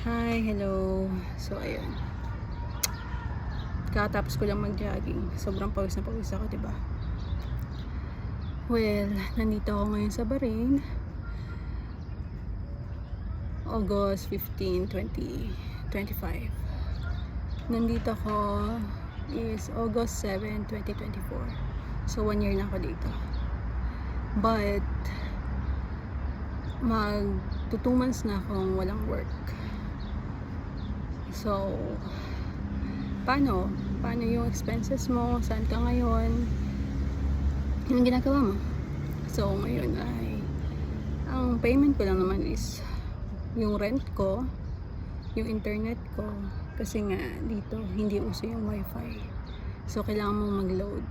Hi, hello. So, ayun. Kakatapos ko lang mag-jogging. Sobrang pawis na pawis ako, diba? Well, nandito ako ngayon sa Bahrain. August 15, 2025. Nandito ako is August 7, 2024. So, 1 year na ako dito. But, mag 2 months na akong walang work. So, paano yung expenses mo, saan ka ngayon, yung ginagawa mo. So ngayon ay ang payment ko lang naman is yung rent ko, yung internet ko, kasi nga dito hindi uso yung wifi, so kailangan mong mag-load,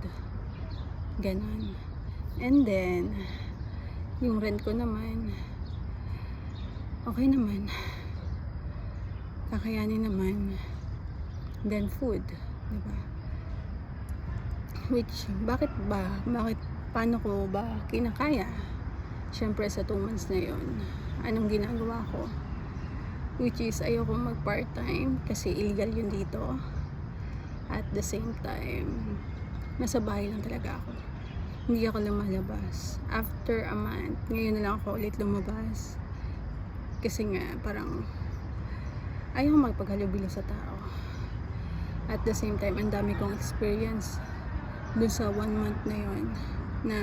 ganon. And then yung rent ko naman okay naman, kakayanin naman. Then food, diba? Which, paano ko ba kinakaya? Syempre sa 2 months na yon, anong ginagawa ko? Which is, ayoko mag part-time kasi illegal yun dito. At the same time, nasa bahay lang talaga ako. Hindi ako lumalabas. After a month, ngayon na lang ako ulit lumabas. Kasi nga, parang ayoko magpaghalubilo sa tao. At the same time, ang dami kong experience dun sa 1 month na yon, na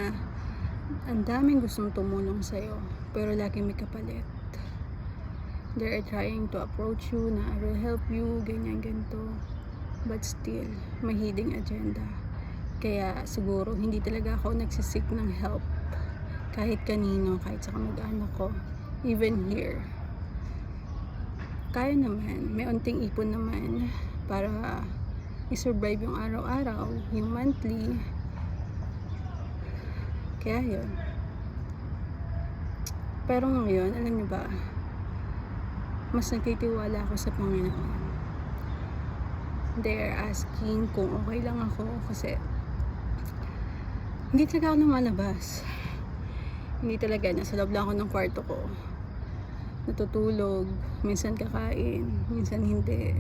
ang daming gustong tumulong sa'yo pero lagi may kapalit. They are trying to approach you na I will help you, ganyan ganito, but still may hidden agenda. Kaya siguro hindi talaga ako nagsisik ng help kahit kanino, kahit sa kamag-anak ko, even here. Kaya naman, may unting ipon naman para i-survive yung araw-araw, yung monthly. Kaya yun. Pero ngayon, alam niyo ba, mas nagtitiwala ako sa Panginoon. They are asking kung okay lang ako kasi hindi talaga ako lumalabas. Hindi talaga, nasa loob lang ako ng kwarto ko, natutulog, minsan kakain, minsan hindi.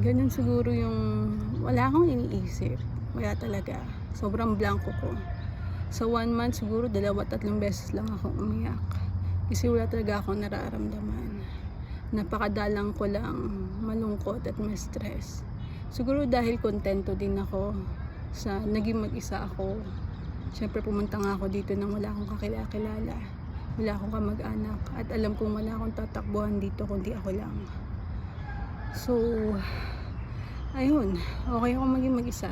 Ganun siguro yung wala akong iniisip. Wala talaga. Sobrang blanco ko. Sa 1 month siguro 2-3 beses lang akong umiyak. Kasi wala talaga akong nararamdaman. Napakadalang ko lang malungkot at may stress. Siguro dahil kontento din ako sa naging mag-isa ako. Siyempre pumunta nga ako dito nang wala akong kakilala. Wala akong kamag-anak. At alam kong wala akong tatakbuhan dito kundi ako lang. So, ayun, okay ako maging mag-isa.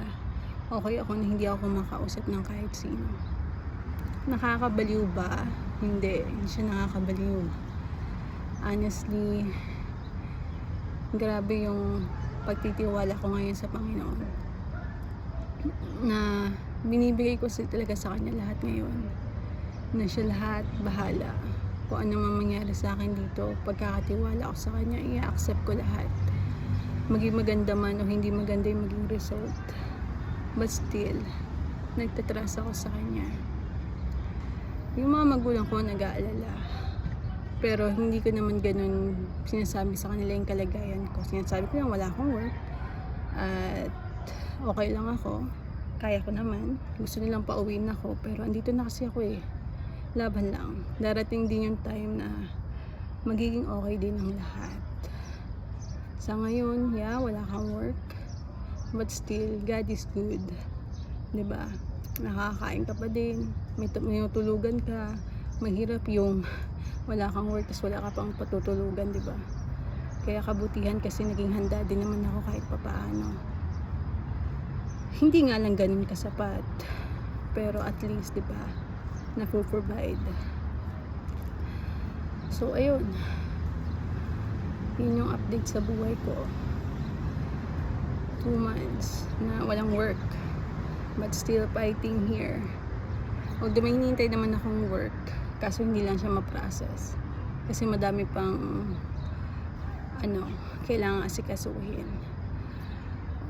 Okay ako na hindi ako makausap ng kahit sino. Nakakabaliw ba? Hindi siya nakakabaliw. Honestly, grabe yung pagtitiwala ko ngayon sa Panginoon. Na binibigay ko talaga sa Kanya lahat ngayon. Na siya lahat bahala. Kung ano man mangyari sa akin dito, pagkakatiwala ko sa Kanya, i-accept ko lahat. Maging maganda man o hindi maganda yung maging result, but still nagtatrust ako sa Kanya. Yung mga magulang ko nag-aalala, pero hindi ko naman ganun sinasabi sa kanila yung kalagayan ko. Sinasabi ko lang wala akong work at okay lang ako, kaya ko naman. Gusto nilang pauwiin ako, pero andito na kasi ako laban lang. Darating din yung time na magiging okay din ang lahat. Sa ngayon, wala kang work, but still, God is good. Diba? Nakakain ka pa din, may tulugan ka. Mahirap yung wala kang work, tapos wala ka pang patutulugan, diba? Kaya kabutihan kasi naging handa din naman ako kahit papaano. Hindi nga lang ganun kasapat, pero at least, diba, na-provide. So, ayun. Yun yung update sa buhay ko. 2 months na walang work, but still fighting here. Although may hinihintay naman akong work, kaso hindi lang siya ma-process kasi madami pang kailangan asikasuhin.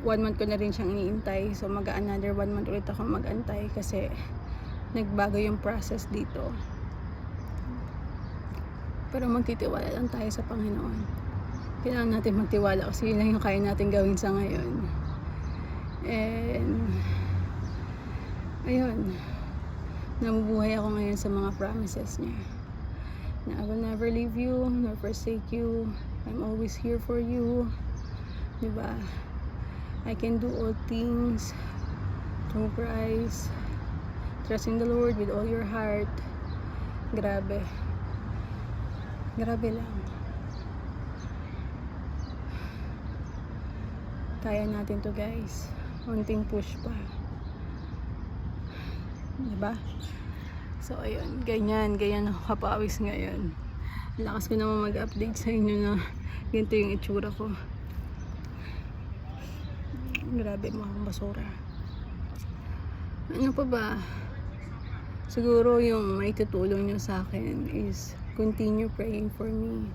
1 month ko na rin siyang iniintay, so another 1 month ulit ako mag-antay kasi nagbago yung process dito. Pero magtitiwala lang tayo sa Panginoon. Kailangan natin magtiwala kasi yun lang yung kaya natin gawin sa ngayon. And ayun, nabubuhay ako ngayon sa mga promises niya, na I will never leave you nor forsake you. I'm always here for you, diba? I can do all things through Christ. Trusting the Lord with all your heart. Grabe lang. Kaya natin to, guys. Unting push pa, diba? So ayun, ganyan ako kapawis ngayon. Lakas ko naman mag-update sa inyo na ganito yung itsura ko. Grabe, mga basura. Ano pa ba? Siguro yung may tutulong nyo sa akin is continue praying for me,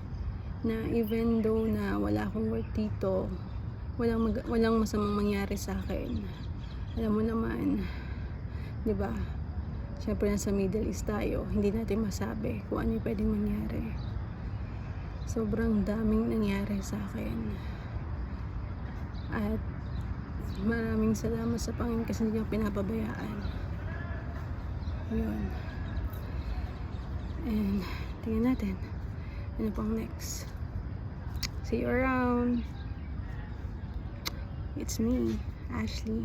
na even though na wala akong work dito, walang masamang mangyari sa akin. Alam mo naman, diba? Siyempre nasa Middle East tayo, hindi natin masabi kung ano yung pwedeng mangyari. Sobrang daming nangyari sa akin. At maraming salamat sa Panginoon kasi hindi niya pinapabayaan. Yun. And tingnan natin ano pang next. See you around. It's me, Ashley.